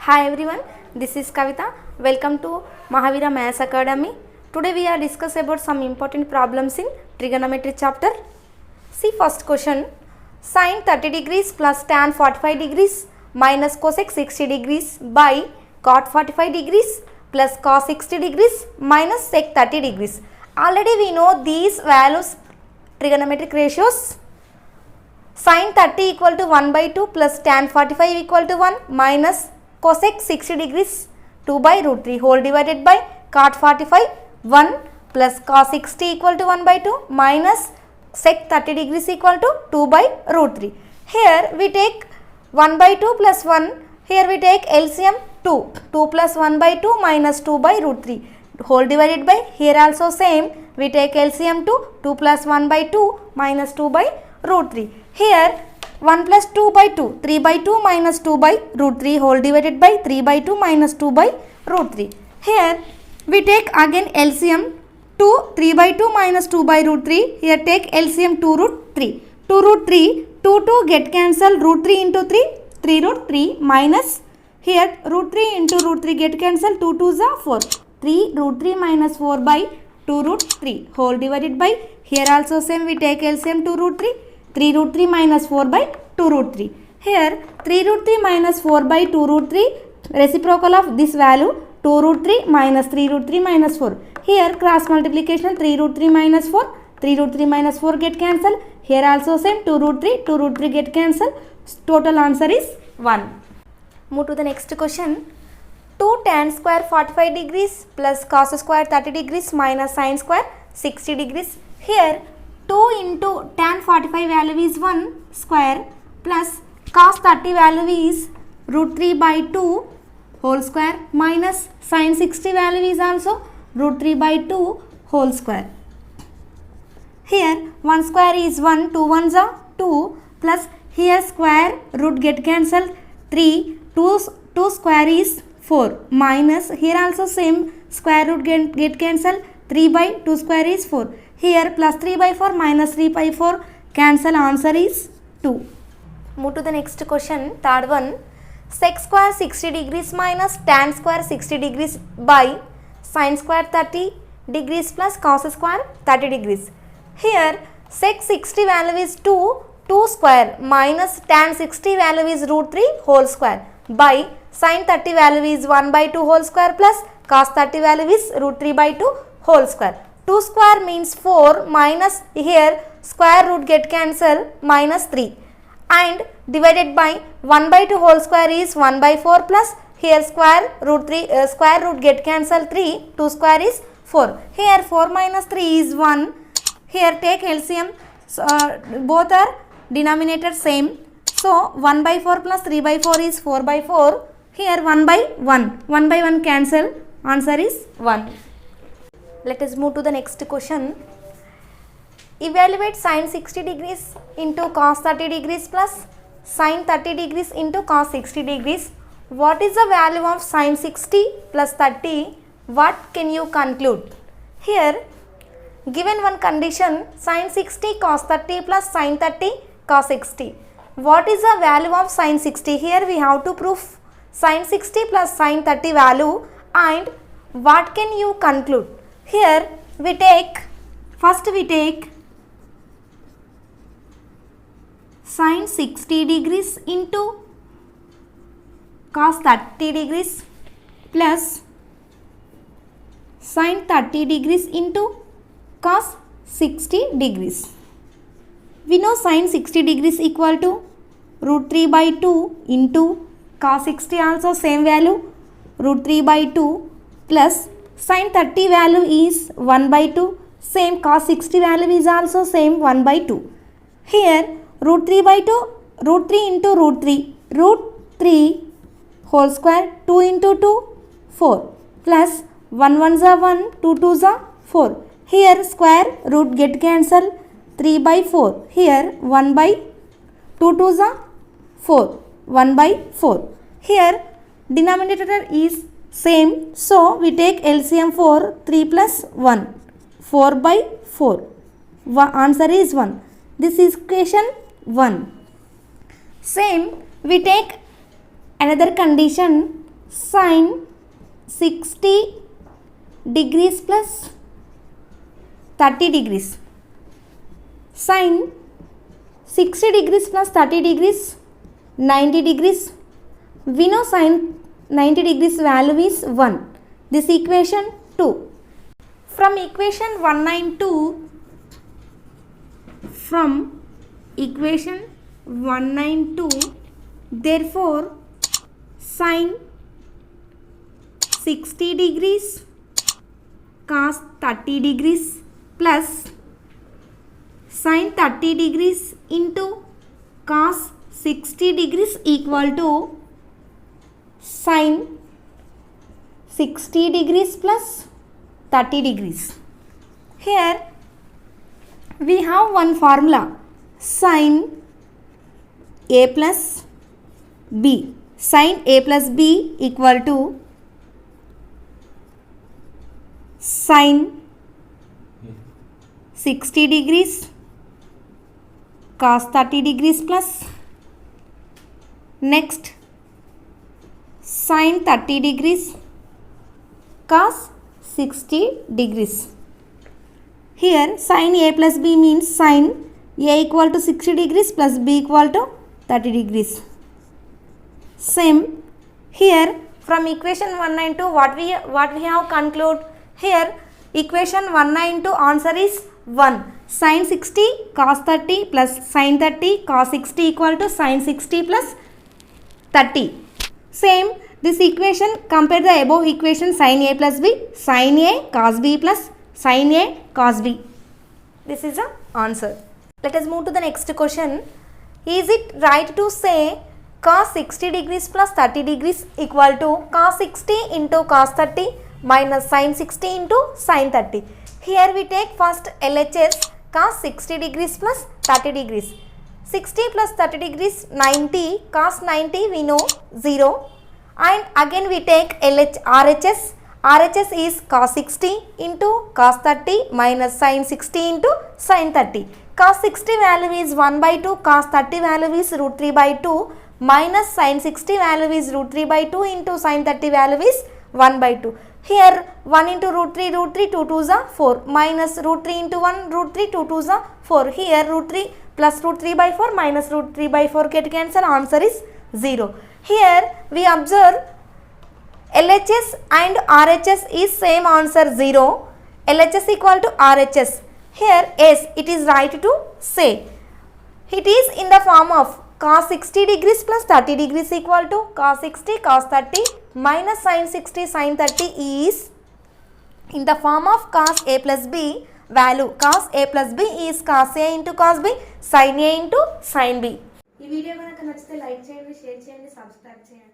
Hi everyone, this is Kavita. Welcome to Mahavira Maths Academy. Today we are discuss about some important problems in trigonometry chapter. See first question. Sin 30 degrees plus tan 45 degrees minus cosec 60 degrees by cot 45 degrees plus cos 60 degrees minus sec 30 degrees. Already we know these values trigonometric ratios. Sin 30 equal to 1 by 2 plus tan 45 equal to 1 minus cosec 60 degrees 2 by root 3 whole divided by cot 45 1 plus cos 60 equal to 1 by 2 minus sec 30 degrees equal to 2 by root 3. Here we take 1 by 2 plus 1, here we take LCM 2, 2 plus 1 by 2 minus 2 by root 3 whole divided by, here also same, we take LCM 2, 2 plus 1 by 2 minus 2 by root 3. Here 1 plus 2 by 2, 3 by 2 minus 2 by root 3 whole divided by 3 by 2 minus 2 by root 3. Here we take again LCM 2, 3 by 2 minus 2 by root 3. Here take LCM 2 root 3. 2 root 3, 2 get cancel, root 3 into 3, 3 root 3 minus, here root 3 into root 3 get cancel, 2 2 is 4. 3 root 3 minus 4 by 2 root 3 whole divided by, here also same we take LCM 2 root 3. 3 root 3 minus 4 by 2 root 3. Here 3 root 3 minus 4 by 2 root 3 reciprocal of this value 2 root 3 minus 3 root 3 minus 4. Here cross multiplication 3 root 3 minus 4, 3 root 3 minus 4 get cancel. Here also same 2 root 3 get cancel. Total answer is 1. Move to the next question. 2 tan square 45 degrees plus cos square 30 degrees minus sin square 60 degrees. Here 2 into tan 45 value is 1 square plus cos 30 value is root 3 by 2 whole square minus sin 60 value is also root 3 by 2 whole square. Here 1 square is 1, 2 ones are 2 plus here square root get cancelled 3, 2 square is 4 minus here also same square root get cancelled 3 by 2 square is 4. Here plus 3 by 4 minus 3 by 4 cancel, answer is 2. Move to the next question, third one. Sec square 60 degrees minus tan square 60 degrees by sin square 30 degrees plus cos square 30 degrees. Here sec 60 value is 2 square minus tan 60 value is root 3 whole square by sin 30 value is 1 by 2 whole square plus cos 30 value is root 3 by 2 whole square. 2 square means 4 minus here square root get cancel minus 3 and divided by 1 by 2 whole square is 1 by 4 plus here square root get cancel 3, 2 square is 4. Here 4 minus 3 is 1. Here take LCM, both are denominator same. So 1 by 4 plus 3 by 4 is 4 by 4. Here 1 by 1. 1 by 1 cancel. Answer is 1. Let us move to the next question. Evaluate sin 60 degrees into cos 30 degrees plus sin 30 degrees into cos 60 degrees. What is the value of sin 60 plus 30? What can you conclude? Here given one condition sin 60 cos 30 plus sin 30 cos 60. What is the value of sin 60? Here we have to prove sin 60 plus sin 30 value and what can you conclude? Here we take, first we take sin 60 degrees into cos 30 degrees plus sin 30 degrees into cos 60 degrees. We know sin 60 degrees equal to root 3 by 2 into cos 60 also same value root 3 by 2 plus sin 30 value is 1 by 2, same cos 60 value is also same 1 by 2. Here root 3 by 2, root 3 into root 3 whole square 2 into 2, 4 plus 1 ones are 1, 2 twos are 4. Here square root get cancel 3 by 4. Here 1 by 2 twos are 4, 1 by 4. Here denominator is same, so we take LCM 4, 3 plus 1, 4 by 4. Answer is 1. This is equation 1. Same we take another condition sin 60 degrees plus 30 degrees. Sin 60 degrees plus 30 degrees 90 degrees. We know sin 90 degrees value is 1. This equation 2. From equation 192, therefore sin 60 degrees cos 30 degrees plus sin 30 degrees into cos 60 degrees equal to sin 60 degrees plus 30 degrees. Here we have one formula, sin a plus b. Sin a plus b equal to sin 60 degrees cos 30 degrees plus next sin 30 degrees cos 60 degrees. Here sin a plus b means sin a equal to 60 degrees plus b equal to 30 degrees. Same here from equation 192 what we have conclude here equation 192 answer is 1. Sin 60 cos 30 plus sin 30 cos 60 equal to sin 60 plus 30. Same this equation compare the above equation sin a plus b, sin a cos b plus sin a cos b. This is the answer. Let us move to the next question. Is it right to say cos 60 degrees plus 30 degrees equal to cos 60 into cos 30 minus sin 60 into sin 30. Here we take first LHS cos 60 degrees plus 30 degrees. 60 plus 30 degrees 90, cos 90 we know 0, and again we take RHS. RHS is cos 60 into cos 30 minus sin 60 into sin 30. Cos 60 value is 1 by 2, cos 30 value is root 3 by 2 minus sin 60 value is root 3 by 2 into sin 30 value is 1 by 2. Here 1 into root 3, 2 2s are 4 minus root 3 into 1, root 3, 2 2s are 4. Here root 3 plus root 3 by 4 minus root 3 by 4 get cancelled, answer is 0. Here we observe LHS and RHS is same answer 0. LHS equal to RHS. Here yes, it is right to say. It is in the form of cos 60 degrees plus 30 degrees equal to cos 60 cos 30 minus sin 60 sin 30 is in the form of cos a plus b value. Cos a plus b is cos a into cos b sin a into sin b. ఈ video కనుక నచ్చితే like చేయండి, share చేయండి, subscribe చేయండి.